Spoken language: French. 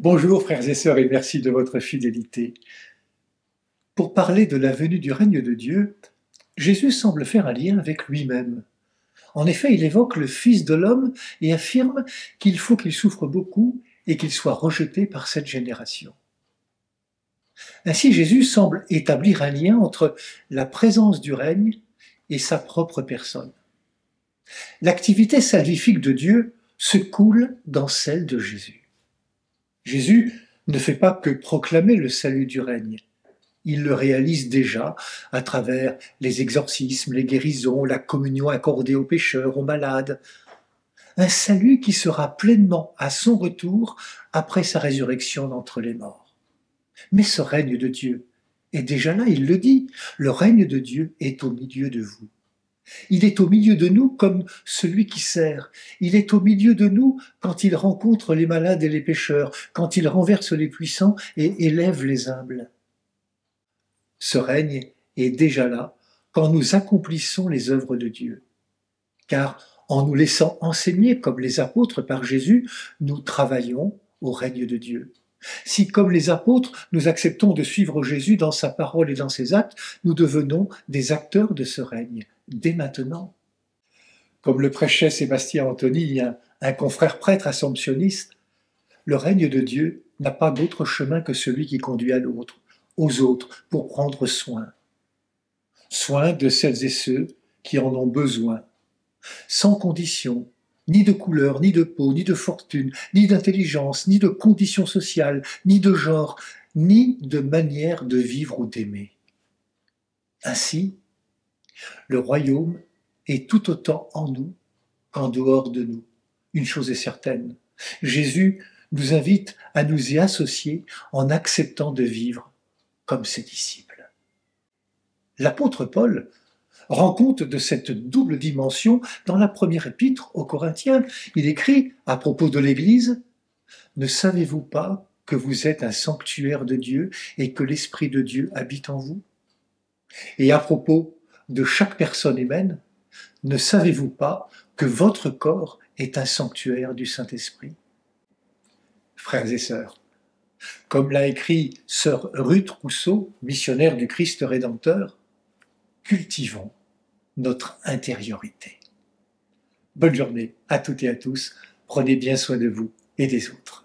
Bonjour frères et sœurs et merci de votre fidélité. Pour parler de la venue du règne de Dieu, Jésus semble faire un lien avec lui-même. En effet, il évoque le Fils de l'homme et affirme qu'il faut qu'il souffre beaucoup et qu'il soit rejeté par cette génération. Ainsi, Jésus semble établir un lien entre la présence du règne et sa propre personne. L'activité salvifique de Dieu se coule dans celle de Jésus. Jésus ne fait pas que proclamer le salut du règne. Il le réalise déjà à travers les exorcismes, les guérisons, la communion accordée aux pécheurs, aux malades. Un salut qui sera pleinement à son retour après sa résurrection d'entre les morts. Mais ce règne de Dieu est déjà là, il le dit. Le règne de Dieu est au milieu de vous. Il est au milieu de nous comme celui qui sert. Il est au milieu de nous quand il rencontre les malades et les pécheurs, quand il renverse les puissants et élève les humbles. Ce règne est déjà là quand nous accomplissons les œuvres de Dieu. Car en nous laissant enseigner comme les apôtres par Jésus, nous travaillons au règne de Dieu. Si, comme les apôtres, nous acceptons de suivre Jésus dans sa parole et dans ses actes, nous devenons des acteurs de ce règne, dès maintenant. Comme le prêchait Sébastien Anthony, un confrère prêtre assomptionniste, le règne de Dieu n'a pas d'autre chemin que celui qui conduit à l'autre, aux autres, pour prendre soin. Soin de celles et ceux qui en ont besoin, sans condition, ni de couleur, ni de peau, ni de fortune, ni d'intelligence, ni de condition sociale, ni de genre, ni de manière de vivre ou d'aimer. Ainsi, le royaume est tout autant en nous qu'en dehors de nous. Une chose est certaine, Jésus nous invite à nous y associer en acceptant de vivre comme ses disciples. L'apôtre Paul rend compte de cette double dimension dans la première épître aux Corinthiens. Il écrit à propos de l'Église, « Ne savez-vous pas que vous êtes un sanctuaire de Dieu et que l'Esprit de Dieu habite en vous ?» Et à propos de chaque personne humaine, « Ne savez-vous pas que votre corps est un sanctuaire du Saint-Esprit ?» Frères et sœurs, comme l'a écrit sœur Ruth Rousseau, missionnaire du Christ Rédempteur, cultivons notre intériorité. Bonne journée à toutes et à tous. Prenez bien soin de vous et des autres.